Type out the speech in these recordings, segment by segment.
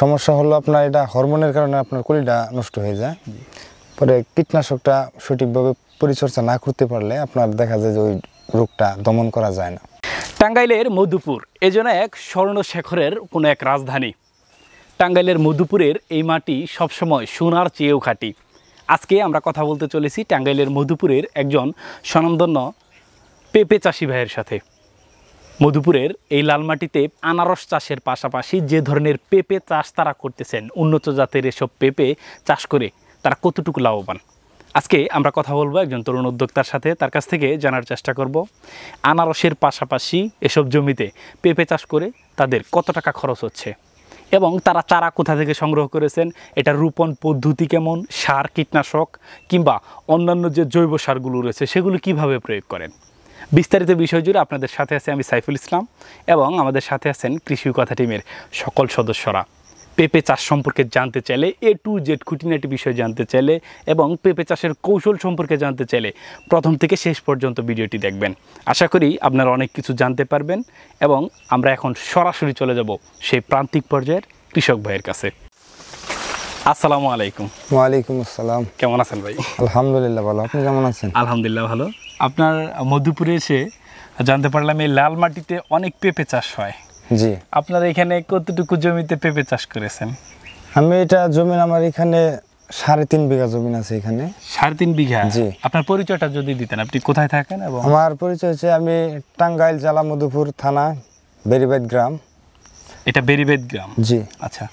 সমস্যা হলো আপনার এটা হরমোনের কারণে আপনার কলিটা নষ্ট হয়ে যায়। পরে কীটনাশকটা সঠিকভাবে পরিচর্যা না করতে পারলে আপনার দেখা যায় যে ওই রোগটা দমন করা যায় না। টাঙ্গাইলের মধুপুর এজন্য এক স্বর্ণশেখরের কোনো এক রাজধানী। টাঙ্গাইলের মধুপুরের এই মাটি সবসময় সোনার চেয়েও খাঁটি। আজকে আমরা কথা বলতে চলেছি টাঙ্গাইলের মধুপুরের একজন স্বনামধন্য পেঁপে চাষি ভাইয়ের সাথে। মধুপুরের এই লাল মাটিতে আনারস চাষের পাশাপাশি যে ধরনের পেঁপে চাষ তারা করতেছেন, উন্নত জাতের এসব পেঁপে চাষ করে তারা কতটুকু লাভবান, আজকে আমরা কথা বলবো একজন তরুণ উদ্যোক্তার সাথে। তার কাছ থেকে জানার চেষ্টা করব আনারসের পাশাপাশি এসব জমিতে পেঁপে চাষ করে তাদের কত টাকা খরচ হচ্ছে এবং তারা চারা কোথা থেকে সংগ্রহ করেছেন, এটা রোপণ পদ্ধতি কেমন, সার কীটনাশক কিংবা অন্যান্য যে জৈব সারগুলো রয়েছে সেগুলো কিভাবে প্রয়োগ করেন। বিস্তারিত বিষয় জুড়ে আপনাদের সাথে আছে আমি সাইফুল ইসলাম এবং আমাদের সাথে আছেন কৃষি কথা টিমের সকল সদস্যরা। পেঁপে চাষ সম্পর্কে জানতে চাইলে A to Z খুঁটিনাটি বিষয় জানতে চাইলে এবং পেঁপে চাষের কৌশল সম্পর্কে জানতে চাইলে প্রথম থেকে শেষ পর্যন্ত ভিডিওটি দেখবেন। আশা করি আপনারা অনেক কিছু জানতে পারবেন এবং আমরা এখন সরাসরি চলে যাব সেই প্রান্তিক পর্যায়ের কৃষক ভাইয়ের কাছে। আসসালামু আলাইকুম। ওয়ালাইকুম আসসালাম। কেমন আছেন ভাই? আলহামদুলিল্লাহ ভালো, আপনি কেমন আছেন? আলহামদুলিল্লাহ ভালো। আপনার মধুপুরে এসে জানতে পারলাম এই লাল মাটিতে অনেক পেঁপে চাষ হয়। জি। আপনারা এখানে কতটুকু জমিতে পেঁপে চাষ করেছেন? আমি এটা জমি আমার এখানে 3.5 বিঘা জমি আছে এখানে। 3.5 বিঘা? জি। আপনার পরিচয়টা যদি দিতেন, আপনি কোথায় থাকেন? এবং আমার পরিচয় হচ্ছে আমি টাঙ্গাইল জেলা মধুপুর থানা বেরিবাদ গ্রাম। এটা বেরিবেদ গ্রাম? জি। আচ্ছা,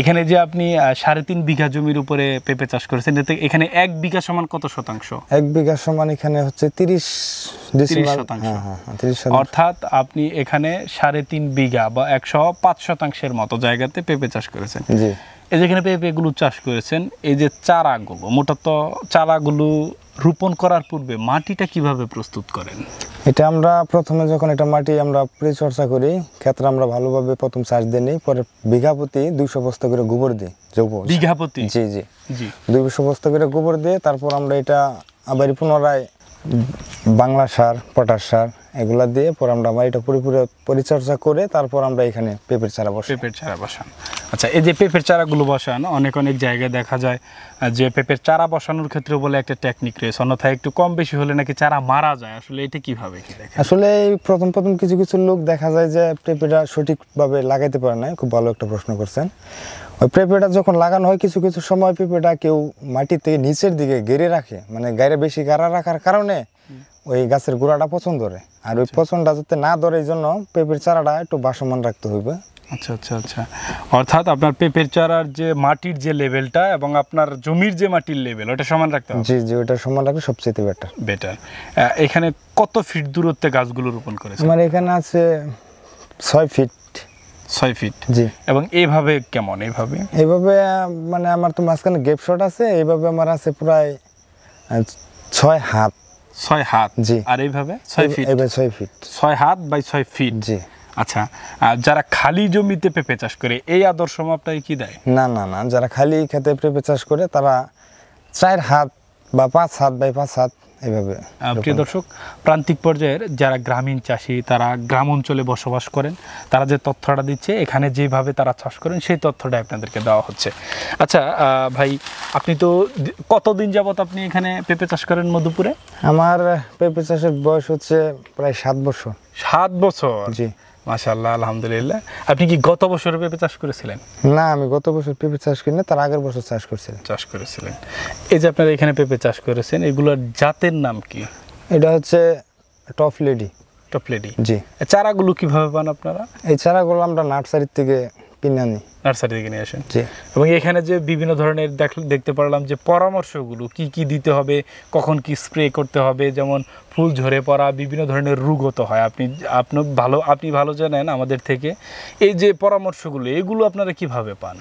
এখানে যে আপনি 3.5 বিঘা জমির উপরে পেঁপে চাষ করেছেন, এতে এখানে 1 বিঘা সমান কত শতাংশ? 1 বিঘা সমান এখানে হচ্ছে 30 শতাংশ। হ্যাঁ 30 শতাংশ। অর্থাৎ আপনি এখানে 3.5 বিঘা বা 105 শতাংশের মতো জায়গাতে পেঁপে চাষ করেছেন। জি। এই যেখানে পেঁপেগুলো চাষ করেছেন, এই যে চারাগুলো, মূলত চারাগুলো রোপণ করার পূর্বে মাটিটা কিভাবে প্রস্তুত করেন? এটা আমরা প্রথমে যখন এটা মাটি আমরা পরিচর্যা করি, ক্ষেত্রে আমরা ভালোভাবে প্রথম চাষ দিয়ে নিই, পরে বিঘা প্রতি 200 বস্তা করে গোবর দিই। বিঘা প্রতি? জি জি জি। 200 বস্তা করে গোবর দিয়ে তারপর আমরা এটা আবার পুনরায় বাংলা সার, পটাশ সার এগুলা দিয়ে পর আমরা এটা পুরোপুরি পরিচর্যা করে তারপর আমরা এখানে পেঁপের চারা বসাই। পেঁপের চারা বসান। আচ্ছা, এই যে পেঁপের চারাগুলো বসান, অনেক জায়গায় দেখা যায় যে পেঁপের চারা বসানোর ক্ষেত্রে বলে একটা টেকনিক রয়েছে, অন্যথায় একটু কম বেশি হলে নাকি চারা মারা যায়। আসলে এটা কিভাবে কি দেখেন? আসলে এই প্রথম কিছু লোক দেখা যায় যে পেঁপেটা সঠিকভাবে লাগাইতে পারে না। খুব ভালো একটা প্রশ্ন করছেন। ওই পেঁপেটা যখন লাগানো হয় কিছু সময় পেঁপেটা কেউ মাটির থেকে নিচের দিকে গেড়ে রাখে, মানে গায়ে বেশি গাড়া রাখার কারণে ওই গাছের গোড়াটা পচন ধরে। আর ওই পচনটা যাতে না ধরে এই জন্য পেঁপের চারাটা একটু ভাসমান রাখতে হইবে। আচ্ছা আচ্ছা আচ্ছা, অর্থাৎ আপনার পেঁপের চারার যে মাটির যে লেভেলটা এবং আপনার জমির যে মাটির লেভেল ওটা সমান রাখতে হবে? জি জি, ওটা সমান রাখলে সবচেয়ে বেটার। এখানে কত ফিট দূরত্বে গাছগুলো রোপণ করেছেন? আমার এখানে আছে 6 ফিট। 6 ফিট? জি। এবং এইভাবে কেমন? এইভাবে মানে আমার তো মাঝখানে গ্যাপ শট আছে, এইভাবে আমার আছে প্রায় 6 হাত। 6 হাত? জি। আর এইভাবে 6 ফিট? এইভাবে 6 ফিট। 6 হাত বাই 6 ফিট? জি। আচ্ছা, যারা খালি জমিতে পেঁপে চাষ করে এই আদর্শ মাপটাই কি দেয়? না, যারা খালি খেতে পেঁপে চাষ করে তারা 4 হাত বা 5 হাত বাই 5 হাত এইভাবে। প্রিয় দর্শক, প্রান্তিক পর্যায়ের যারা গ্রামীণ চাষি, তারা গ্রাম অঞ্চলে বসবাস করেন, তারা যে তথ্যটা দিচ্ছে এখানে যেভাবে তারা চাষ করেন সেই তথ্যটা আপনাদেরকে দেওয়া হচ্ছে। আচ্ছা ভাই, আপনি তো কতদিন যাবত আপনি এখানে পেঁপে চাষ করেন মধুপুরে? আমার পেঁপে চাষের বয়স হচ্ছে প্রায় 7 বছর। 7 বছর? জি। মাশাআল্লাহ, আলহামদুলিল্লাহ। আপনি কি গত বছরে পেঁপে চাষ করেছিলেন? না, আমি গত বছর পেঁপে চাষ করিনি, তার আগের বছর চাষ করেছিলেন। এই যে আপনারা এখানে পেঁপে চাষ করেছেন, এগুলোর জাতের নাম কি? এটা হচ্ছে টপ লেডি। Top lady? জি। চারাগুলো কিভাবে পান আপনারা? এই চারাগুলো আমরা নার্সারি থেকে কিনে আনি। নার্সারি থেকে নিয়ে আসেন? জি। এবং এখানে যে বিভিন্ন ধরনের দেখতে পারলাম যে পরামর্শগুলো কি দিতে হবে, কখন কি স্প্রে করতে হবে, যেমন ফুল ঝরে পড়া, বিভিন্ন ধরনের রোগও তো হয়, আপনি ভালো জানেন আমাদের থেকে। এই যে পরামর্শগুলো এগুলো আপনারা কিভাবে পান?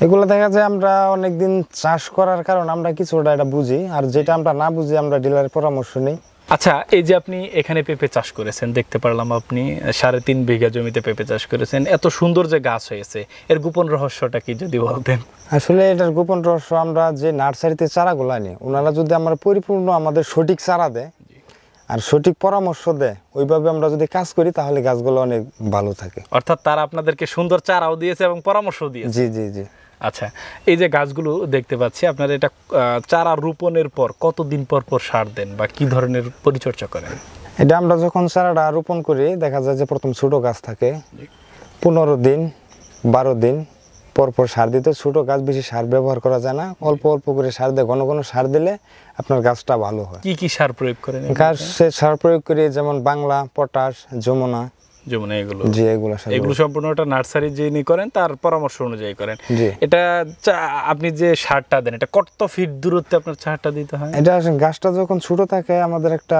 এগুলো দেখা যায় আমরা অনেকদিন চাষ করার কারণ আমরা কিছুটা এটা বুঝি, আর যেটা আমরা না বুঝি আমরা ডিলারের পরামর্শ নিই। আচ্ছা, এই যে আপনি এখানে পেঁপে চাষ করেছেন, দেখতে পারলাম আপনি 3.5 বিঘা জমিতে পেঁপে চাষ করেছেন, এত সুন্দর যে গাছ হয়েছে, এর গোপন রহস্যটা কি যদি বলতেন? আসলে এটার গোপন রহস্য, আমরা যে নার্সারিতে চারাগুলো আনি ওনারা যদি আমরা পরিপূর্ণ আমাদের সঠিক চারা দেয়, আর সঠিক পরামর্শ দেয়, ওইভাবে আমরা যদি কাজ করি তাহলে গাছগুলো অনেক ভালো থাকে। অর্থাৎ তারা আপনাদেরকে সুন্দর চারাও দিয়েছে এবং পরামর্শও দিয়েছে। জি জি জি। আচ্ছা, এই যে গাছগুলো দেখতে পাচ্ছি আপনার, এটা চারা রোপণের পর কতদিন পর পর সার দেন বা কি ধরনের পরিচর্যা করেন? এটা আমরা যখন চারাটা রোপণ করি, দেখা যায় যে প্রথম ছোট গাছ থাকে, 15 দিন 12 দিন পর পর সার দিতে। ছোট গাছ বেশি সার ব্যবহার করা যায় না, অল্প অল্প করে সার দিয়ে ঘন ঘন সার দিলে আপনার গাছটা ভালো হয়। কি কি সার প্রয়োগ করেন? গাছে সার প্রয়োগ করি যেমন বাংলা, পটাশ, যমুনা, যেমন এগুলো। জি, এগুলো সার। এগুলো সম্পূর্ণটা নার্সারি যিনি করেন তার পরামর্শ অনুযায়ী করেন। জি। এটা আপনি যে সারটা দেন, এটা কত ফিট দূরত্বে আপনার সারটা দিতে হয়? এটা গাছটা যখন ছোট থাকে আমাদের একটা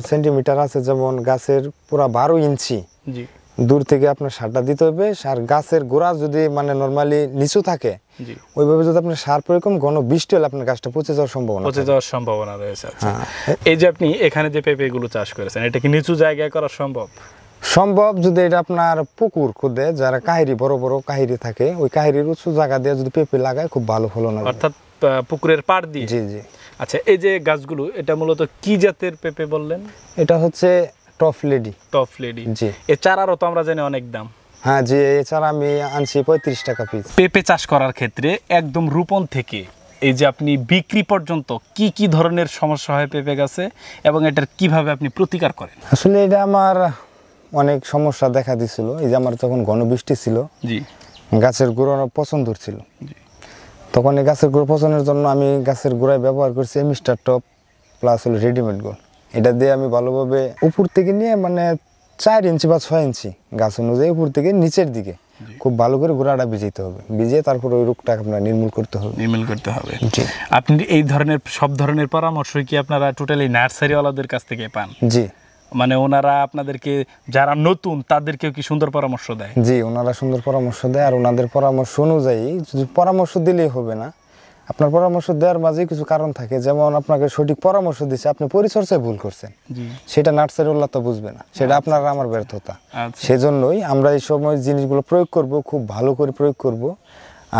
সেন্টিমিটার আছে, যেমন গাছের পুরা 12 ইঞ্চি জি দূর থেকে আপনার সারটা দিতে হবে। আর গাছের গোড়া যদি মানে নরমালি নিচু থাকে, জি, ওইভাবে যদি আপনি সার প্রয়োগ করেন, ঘন বৃষ্টি হলে আপনার গাছটা পচে যাওয়ার সম্ভাবনা পচে থাকে। যাওয়ার সম্ভাবনা রয়েছে। আচ্ছা, হ্যাঁ। এই যে আপনি এখানে যে পেঁপেগুলো চাষ করেছেন, এটা কি নিচু জায়গায় করা সম্ভব? সম্ভব, যদি এটা আপনার পুকুর খুদে, যারা কাহিরি বড় বড় কাহিরি থাকে, ওই কাহিরির উঁচু জায়গা দিয়ে যদি পেঁপে লাগায় খুব ভালো ফলন হবে। অর্থাৎ পুকুরের পাড় দিয়ে? জি জি। আচ্ছা, এই যে গাছগুলো, এটা মূলত কি জাতের পেঁপে বললেন? এটা হচ্ছে টপ লেডি। Top lady. জি। এই চারারও তো আমরা জানি অনেক দাম। হ্যাঁ জি, এছাড়া আমি আনছি 35 টাকা পিস। পেঁপে চাষ করার ক্ষেত্রে একদম রোপণ থেকে এই যে আপনি বিক্রি পর্যন্ত কি কি ধরনের সমস্যা হয় পেঁপে গাছে, এবং এটার কিভাবে আপনি প্রতিকার করেন? আসলে এটা আমার অনেক সমস্যা দেখা দিছিল। এই যে আমার যখন ঘন বৃষ্টি ছিল, জি গাছের গোড়া পচন ধরছিল, জি। তখন এই গাছের গোড়া পচনের জন্য আমি গাছের গোড়ায় ব্যবহার করছি মিস্টার টপ প্লাস হলো রেডিমেড গোল। এটা দিয়ে আমি ভালোভাবে উপর থেকে নিয়ে মানে 4 ইঞ্চি বা 6 ইঞ্চি গাছ অনুযায়ী উপর থেকে নিচের দিকে খুব ভালো করে গোড়াটা ভিজাইতে হবে, ভিজিয়ে তারপর ওই রোগটা আপনার নির্মূল করতে হবে। নির্মূল করতে হবে। জি। আপনি এই ধরনের সব ধরনের পরামর্শ কি আপনারা টোটালি নার্সারিওয়ালাদের কাছ থেকে পান? জি মানে ওনারা আপনাদেরকে, যারা নতুন তাদেরকেও কি সুন্দর পরামর্শ দেয়? জি, ওনারা সুন্দর পরামর্শ দেয়। আর ওনাদের পরামর্শ অনুযায়ী শুধু পরামর্শ দিলেই হবে না, আপনার পরামর্শ দেওয়ার মাঝে কিছু কারণ থাকে। যেমন আপনাকে সঠিক পরামর্শ দিচ্ছে, আপনি পরিচর্যায় ভুল করছেন, জি। সেটা নার্সারিওয়ালা তো বুঝবে না, সেটা আপনার আমার ব্যর্থতা। আচ্ছা। সেজন্যই আমরা এই সময় জিনিসগুলো প্রয়োগ করব, খুব ভালো করে প্রয়োগ করব,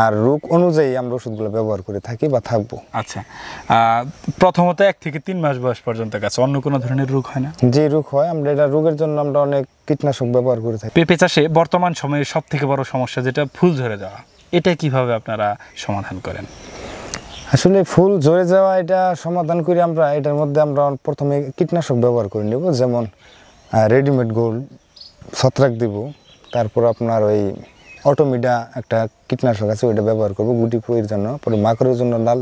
আর রোগ অনুযায়ী আমরা ওষুধগুলো ব্যবহার করে থাকি বা থাকবো। আচ্ছা, প্রথমত 1 থেকে 3 মাস বয়স পর্যন্ত গাছে অন্য কোনো ধরনের রোগ হয় না? যে রোগ হয়, আমরা এটা রোগের জন্য আমরা অনেক কীটনাশক ব্যবহার করে থাকি। পেঁপে চাষে বর্তমান সময়ে সব থেকে বড় সমস্যা যেটা ফুল ঝরে যাওয়া, এটা কিভাবে আপনারা সমাধান করেন? আসলে ফুল ঝরে যাওয়া এটা সমাধান করি আমরা, এটার মধ্যে আমরা প্রথমে কীটনাশক ব্যবহার করে নেব, যেমন রেডিমেড গোল্ড ছত্রাক দিব, তারপর আপনার ওই অটোমিডা একটা কীটনাশক আছে, ওইটা ব্যবহার করব গুটি পুঁইয়ের জন্য। পরে মাকড়ের জন্য লাল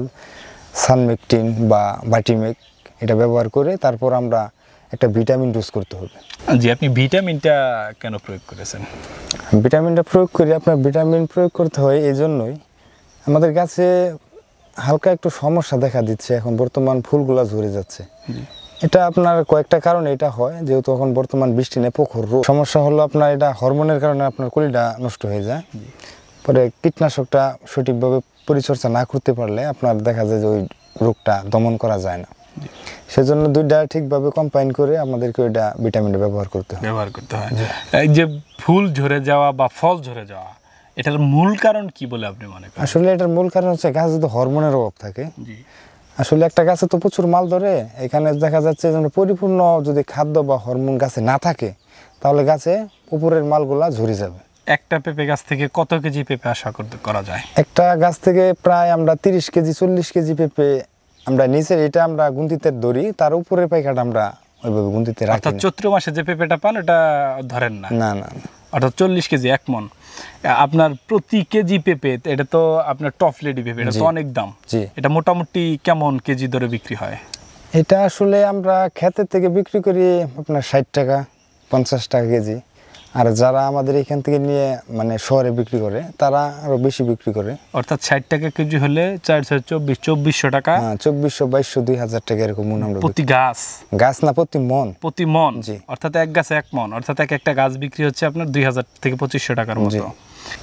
সানমেকটিন বা বাটিমেক, এটা ব্যবহার করে তারপর আমরা একটা ভিটামিন ডোজ করতে হবে। জি, আপনি ভিটামিনটা কেন প্রয়োগ করেছেন? ভিটামিনটা প্রয়োগ করি, আপনার ভিটামিন প্রয়োগ করতে হয় এই জন্যই, আমাদের গাছে হালকা একটু সমস্যা দেখা দিচ্ছে এখন, বর্তমান ফুলগুলা ঝরে যাচ্ছে। এটা আপনার কয়েকটা কারণে এটা হয়, যেহেতু এখন বর্তমান বৃষ্টি নেই, প্রখর রোদ। সমস্যা হলো আপনার এটা হরমোনের কারণে আপনার কলিটা নষ্ট হয়ে যায়। পরে কীটনাশকটা সঠিকভাবে পরিচর্যা না করতে পারলে আপনার দেখা যায় যে ওই রোগটা দমন করা যায় না। সেজন্য দুইটা ঠিকভাবে কম্বাইন করে আমাদেরকে ওইটা ভিটামিনটা ব্যবহার করতে হয়। এই যে ফুল ঝরে যাওয়া বা ফল ঝরে যাওয়া, এটার মূল কারণ কি বলে আপনি মনে করেন? আসলে এটার মূল কারণ হচ্ছে গাছে যদি হরমোনের অভাব থাকে। আসলে একটা গাছে তো প্রচুর মাল ধরে, এখানে দেখা যাচ্ছে যে পরিপূর্ণ যদি খাদ্য বা হরমোন গাছে না থাকে, তাহলে গাছে উপরের মালগুলা ঝরে যাবে। একটা পেঁপে গাছ থেকে কত কেজি পেঁপে আশা করা যায়? একটা গাছ থেকে প্রায় আমরা 30 কেজি 40 কেজি পেঁপে আমরা নিচের এটা আমরা গুনতিতে ধরি, তার উপরের পাইকাটা আমরা ওইভাবে গুনতিতে রাখি। অর্থাৎ চৈত্র মাসে যে পেঁপেটা পান এটা ধরেন না? না না। অর্থাৎ 40 কেজি 1 মণ। আপনার প্রতি কেজি পেঁপে, এটা তো আপনার টপ লেডি পেঁপে, এটা তো অনেক দাম। জি। এটা মোটামুটি কেমন কেজি দরে বিক্রি হয়? এটা আসলে আমরা ক্ষেতের থেকে বিক্রি করি আপনার 60 টাকা 50 টাকা কেজি। আর যারা আমাদের এখান থেকে নিয়ে মানে শহরে বিক্রি করে তারা আরো বেশি বিক্রি করে। অর্থাৎ 60 টাকা কেজি হলে 2400 টাকা। হ্যাঁ, 2400 2200 2000 টাকা এরকম মন আমরা প্রতি গাছ? গাছ না, প্রতি মন। প্রতি মন? জি। অর্থাৎ এক গাছে 1 মণ, অর্থাৎ একটা গাছ বিক্রি হচ্ছে আপনার 2000 থেকে 2500 টাকার মতো।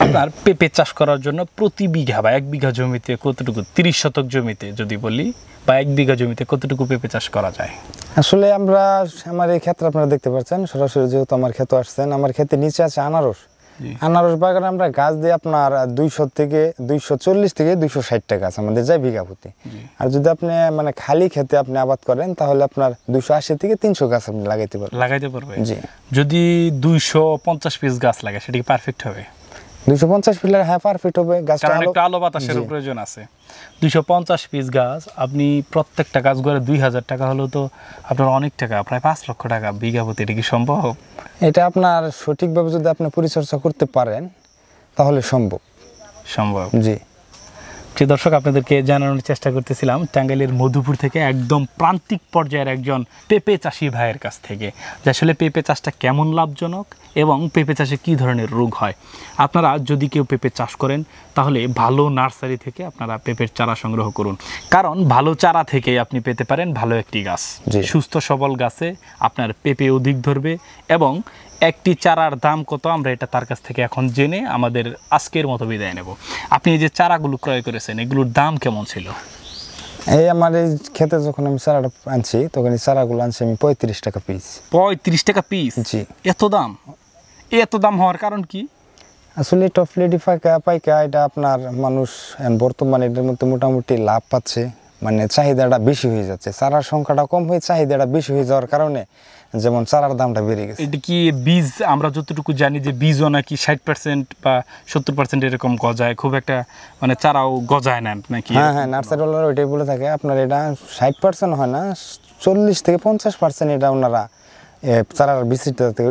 আপনার পেঁপে চাষ করার জন্য প্রতি বিঘা বা 1 বিঘা জমিতে কতটুকু, 30 শতক জমিতে যদি বলি, বা 1 বিঘা জমিতে কতটুকু পেঁপে চাষ করা যায়? আসলে আমরা আমার এই ক্ষেত্রে আপনারা দেখতে পাচ্ছেন সরাসরি, যেহেতু আমার ক্ষেত আসছেন, আমার ক্ষেতে নিচে আছে আনারস, জি। আনারস বাগানে আমরা গাছ দিই আপনার 240 থেকে 260 টা গাছ আমাদের যায় বিঘা প্রতি। আর যদি আপনি মানে খালি খেতে আপনি আবাদ করেন তাহলে আপনার 280 থেকে 300 গাছ আপনি লাগাইতে পারবেন। লাগাইতে পারবে। জি। যদি 250 পিস গাছ লাগে সেটা কি পারফেক্ট হবে? 250 পিলার হ্যাঁ পারফেক্ট হবে। গাছটা কারণ একটু আলো বাতাসের জি। প্রয়োজন আছে। 250 পিস গাছ আপনি প্রত্যেকটা গাছ গড়ে 2000 টাকা হলেও তো আপনার অনেক টাকা, প্রায় 5 লক্ষ টাকা বিঘা প্রতি। এটা কি সম্ভব? এটা আপনার সঠিকভাবে যদি আপনি পরিচর্যা করতে পারেন তাহলে সম্ভব। সম্ভব। জি। প্রিয় দর্শক, আপনাদেরকে জানানোর চেষ্টা করতেছিলাম টাঙ্গাইলের মধুপুর থেকে একদম প্রান্তিক পর্যায়ের একজন পেঁপে চাষি ভাইয়ের কাছ থেকে, যে আসলে পেঁপে চাষটা কেমন লাভজনক এবং পেঁপে চাষে কী ধরনের রোগ হয়। আপনারা যদি কেউ পেঁপে চাষ করেন তাহলে ভালো নার্সারি থেকে আপনারা পেঁপের চারা সংগ্রহ করুন, কারণ ভালো চারা থেকে আপনি পেতে পারেন ভালো একটি গাছ। জি। সুস্থ সবল গাছে আপনার পেঁপে অধিক ধরবে। এবং একটি চারার দাম কত আমরা এটা তার কাছ থেকে এখন জেনে আমাদের আজকের মতো বিদায় নেব। আপনি এই যে চারাগুলো ক্রয় করেছেন এগুলোর দাম কেমন ছিল? এই আমার এই ক্ষেতে যখন আমি চারাটা আনছি তখন এই চারাগুলো আনছি আমি 35 টাকা পিস। 35 টাকা পিস? জি। এত দাম? এত দাম হওয়ার কারণ কি? আসলে টপ লেডি পাইকা এটা আপনার মানুষ বর্তমানে এটার মধ্যে মোটামুটি লাভ পাচ্ছে, মানে চাহিদাটা বেশি হয়ে যাচ্ছে। চারার সংখ্যাটা কম হয়ে চাহিদাটা বেশি হয়ে যাওয়ার কারণে যেমন চারার দামটা বেড়ে গেছে। এটা কি বীজ, আমরা যতটুকু জানি যে বীজও নাকি 60% বা 70% এরকম গজায়, খুব একটা মানে চারাও গজায় না নাকি? হ্যাঁ হ্যাঁ, নার্সারিওয়ালারা ওইটাই বলে থাকে আপনার এটা 60% হয় না, 40 থেকে 50% এটা ওনারা চারার বিচিটা থেকে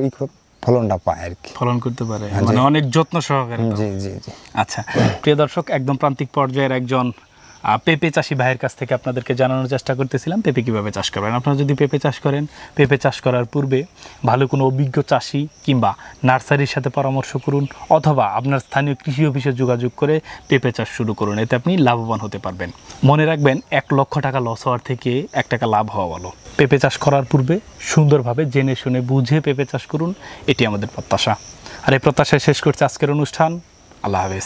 ফলনটা পায় আর কি, ফলন করতে পারে, মানে অনেক যত্ন সহকারে। জি জি জি। আচ্ছা প্রিয় দর্শক, একদম প্রান্তিক পর্যায়ের একজন পেঁপে চাষি ভাইয়ের কাছ থেকে আপনাদেরকে জানানোর চেষ্টা করতেছিলাম পেঁপে কীভাবে চাষ করবেন। আপনারা যদি পেঁপে চাষ করেন, পেঁপে চাষ করার পূর্বে ভালো কোনো অভিজ্ঞ চাষি কিংবা নার্সারির সাথে পরামর্শ করুন, অথবা আপনার স্থানীয় কৃষি অফিসে যোগাযোগ করে পেঁপে চাষ শুরু করুন। এতে আপনি লাভবান হতে পারবেন। মনে রাখবেন, 1 লক্ষ টাকা লস হওয়ার থেকে 1 টাকা লাভ হওয়া ভালো। পেঁপে চাষ করার পূর্বে সুন্দরভাবে জেনে শুনে বুঝে পেঁপে চাষ করুন, এটি আমাদের প্রত্যাশা। আর এই প্রত্যাশায় শেষ করছে আজকের অনুষ্ঠান। আল্লাহ হাফেজ।